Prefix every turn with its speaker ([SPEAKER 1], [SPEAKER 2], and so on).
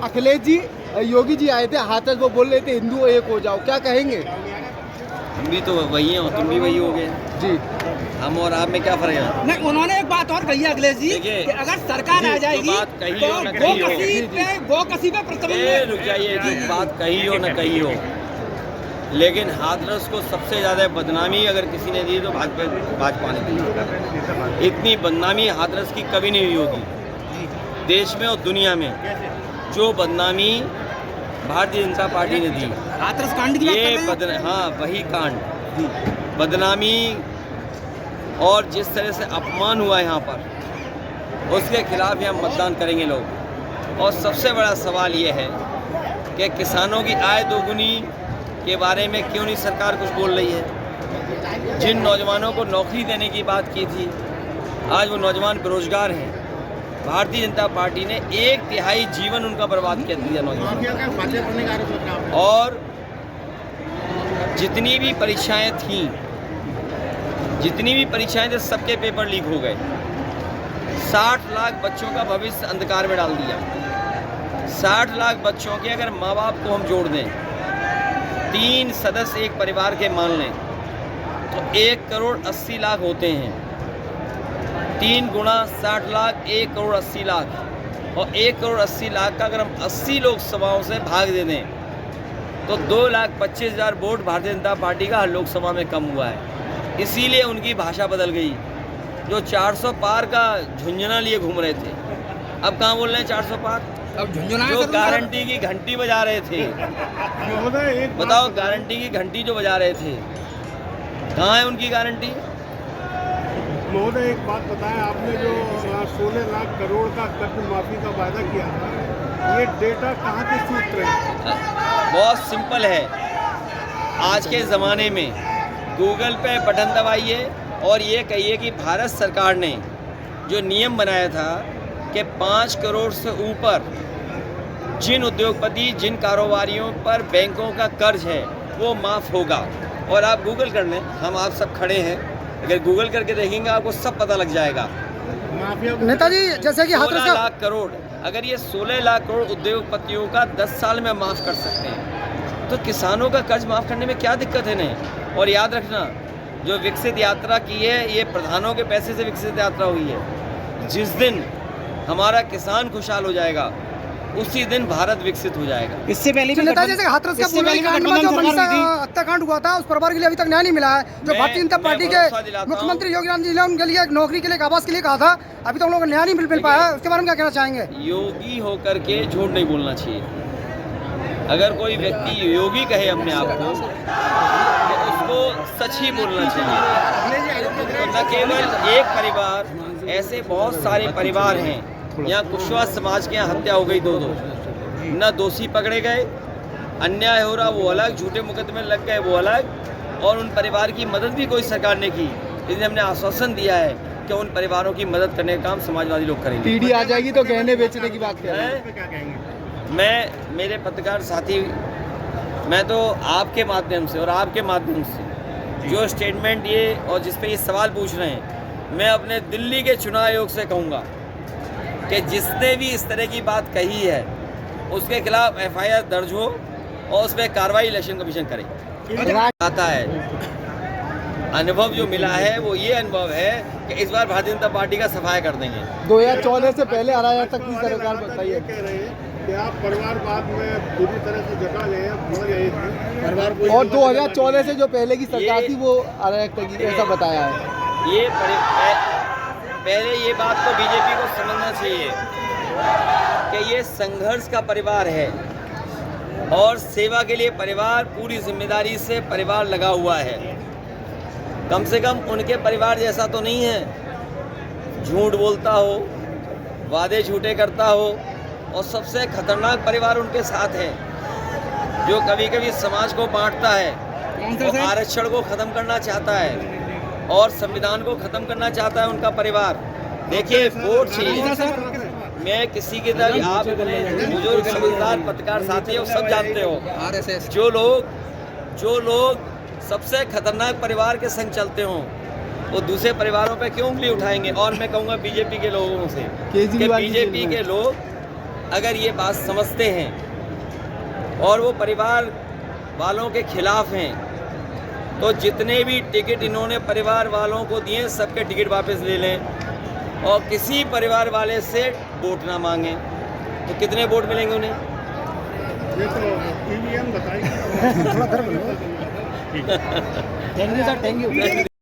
[SPEAKER 1] अखिलेश जी योगी जी आए थे, हाथरस वो बोल रहे थे हिंदू एक हो जाओ, क्या कहेंगे?
[SPEAKER 2] हम भी तो वही हैं और तुम भी वही हो गए
[SPEAKER 1] जी।
[SPEAKER 2] हम और आप में क्या फर्क है?
[SPEAKER 3] नहीं, उन्होंने एक बात और कही है अखिलेश जी
[SPEAKER 2] देखिए,
[SPEAKER 3] कि अगर सरकार आ जाएगी
[SPEAKER 2] बात कही
[SPEAKER 3] तो
[SPEAKER 2] हो न कही हो।
[SPEAKER 3] गोकशी पे प्रतिबंध।
[SPEAKER 2] रुक जाइए, जो बात कही हो न कही हो, लेकिन हाथरस को सबसे ज़्यादा बदनामी अगर किसी ने दी तो भाजपा ने दी। इतनी बदनामी हाथरस की कभी नहीं हुई होगी देश में और दुनिया में, जो बदनामी भारतीय जनता पार्टी ने दी।
[SPEAKER 3] हाथरस कांड की बात
[SPEAKER 2] ये
[SPEAKER 3] कर रहे हैं?
[SPEAKER 2] हाँ, वही कांड, बदनामी और जिस तरह से अपमान हुआ यहाँ पर, उसके खिलाफ ही हम मतदान करेंगे लोग। और सबसे बड़ा सवाल ये है कि किसानों की आय दोगुनी के बारे में क्यों नहीं सरकार कुछ बोल रही है? जिन नौजवानों को नौकरी देने की बात की थी, आज वो नौजवान बेरोजगार हैं। भारतीय जनता पार्टी ने 1/3 जीवन उनका बर्बाद कर दिया नौजवानों का। और जितनी भी परीक्षाएं थीं, सबके पेपर लीक हो गए। 60 लाख बच्चों का भविष्य अंधकार में डाल दिया। 60 लाख बच्चों के अगर माँ बाप को हम जोड़ दें, 3 सदस्य एक परिवार के मान लें, तो 1 करोड़ 80 लाख होते हैं। 3 गुणा 60 लाख, 1 करोड़ 80 लाख। और 1 करोड़ 80 लाख का अगर हम 80 लोकसभाओं से भाग दे दें तो 2,25,000 वोट भारतीय जनता पार्टी का हर लोकसभा में कम हुआ है। इसीलिए उनकी भाषा बदल गई। जो 400 पार का झुंझुना लिए घूम रहे थे, अब कहाँ बोल रहे हैं 400 पार?
[SPEAKER 3] अब झुंझुना
[SPEAKER 2] जो गारंटी की घंटी बजा रहे थे, बताओ, गारंटी की घंटी जो बजा रहे थे, कहाँ है उनकी गारंटी?
[SPEAKER 4] महोदय, एक बात बताएं, आपने जो 16 लाख करोड़ का कर्ज माफी का वायदा किया था, ये डेटा कहाँ के सूत्र है?
[SPEAKER 2] बहुत सिंपल है। आज के ज़माने में गूगल पे बटन दबाइए और ये कहिए कि भारत सरकार ने जो नियम बनाया था कि 5 करोड़ से ऊपर जिन उद्योगपति, जिन कारोबारियों पर बैंकों का कर्ज है वो माफ़ होगा। और आप गूगल कर लें, हम आप सब खड़े हैं, अगर गूगल करके देखेंगे आपको सब पता लग जाएगा।
[SPEAKER 1] नेताजी जैसे कि
[SPEAKER 2] 16 लाख करोड़, अगर ये 16 लाख करोड़ उद्योगपतियों का 10 साल में माफ़ कर सकते हैं, तो किसानों का कर्ज माफ़ करने में क्या दिक्कत है नहीं? और याद रखना, जो विकसित यात्रा की है, ये प्रधानों के पैसे से विकसित यात्रा हुई है। जिस दिन हमारा किसान खुशहाल हो जाएगा, उसी दिन भारत विकसित हो जाएगा।
[SPEAKER 3] इससे पहले भी
[SPEAKER 1] नेता जैसे हाथरस का पूर्वी कांड में जो मनीषा हत्याकांड हुआ था, उस परिवार के लिए अभी तक न्याय नहीं मिला है। जो भारतीय जनता पार्टी के मुख्यमंत्री योगी आदित्यनाथ जी ने उनके लिए एक नौकरी के लिए, एक आवास के लिए कहा था, अभी तक उन लोगों को न्याय नहीं मिल पाया है। उसके बारे में क्या कहना चाहेंगे?
[SPEAKER 2] योगी होकर के झूठ नहीं बोलना चाहिए। अगर कोई व्यक्ति योगी कहे अपने आप को, तो उसको सच ही बोलना चाहिए। तो न केवल एक परिवार, ऐसे बहुत सारे परिवार हैं। यहाँ कुशवाहा समाज के यहाँ हत्या हो गई 2-2, न दोषी पकड़े गए, अन्याय हो रहा वो अलग, झूठे मुकदमे लग गए वो अलग, और उन परिवार की मदद भी कोई सरकार ने की। इसलिए हमने आश्वासन दिया है कि उन परिवारों की मदद करने का काम समाजवादी लोग करेंगे।
[SPEAKER 1] पीढ़ी आ जाएगी तो गहने बेचने की बात करें।
[SPEAKER 2] मैं, मेरे पत्रकार साथी, मैं तो आपके माध्यम से और आपके माध्यम से जो स्टेटमेंट ये और जिस पे ये सवाल पूछ रहे हैं, मैं अपने दिल्ली के चुनाव आयोग से कहूँगा कि जिसने भी इस तरह की बात कही है उसके खिलाफ FIR दर्ज हो और उस पर कार्रवाई इलेक्शन कमीशन करे। आता है अनुभव जो मिला है वो ये अनुभव है कि इस बार भारतीय जनता पार्टी का सफाया कर देंगे।
[SPEAKER 1] 2014 से पहले अराजकता की सरकार बताइए।
[SPEAKER 4] कह रहे हैं कि आप परिवारवाद में पूरी तरह से जटा गए हैं, भूल गए थे।
[SPEAKER 1] और 2014 से जो पहले की सरकार थी वो अराजकता की, ऐसा बताया है।
[SPEAKER 2] ये पहले ये बात तो बीजेपी को समझना चाहिए कि ये संघर्ष का परिवार है और सेवा के लिए परिवार, पूरी जिम्मेदारी से परिवार लगा हुआ है। कम से कम उनके परिवार जैसा तो नहीं है, झूठ बोलता हो, वादे झूठे करता हो, और सबसे खतरनाक परिवार उनके साथ है जो कभी कभी समाज को बांटता है, वो आरक्षण को ख़त्म करना चाहता है और संविधान को ख़त्म करना चाहता है उनका परिवार। देखिए, वोट चाहिए। मैं किसी की तरह, आप इतने बुजुर्ग समझदार पत्रकार साथी हो, सब जानते हो, जो लोग सबसे खतरनाक परिवार के संग चलते हों वो दूसरे परिवारों पे क्यों उंगली उठाएंगे। और मैं कहूँगा बीजेपी के लोगों से कि बीजेपी के लोग अगर ये बात समझते हैं और वो परिवार वालों के खिलाफ हैं तो जितने भी टिकट इन्होंने परिवार वालों को दिए सबके टिकट वापस ले लें और किसी परिवार वाले से वोट ना मांगें। तो कितने वोट मिलेंगे उन्हें?
[SPEAKER 4] ये तो ईवीएम बताएगी।
[SPEAKER 1] Thank you sir, thank you.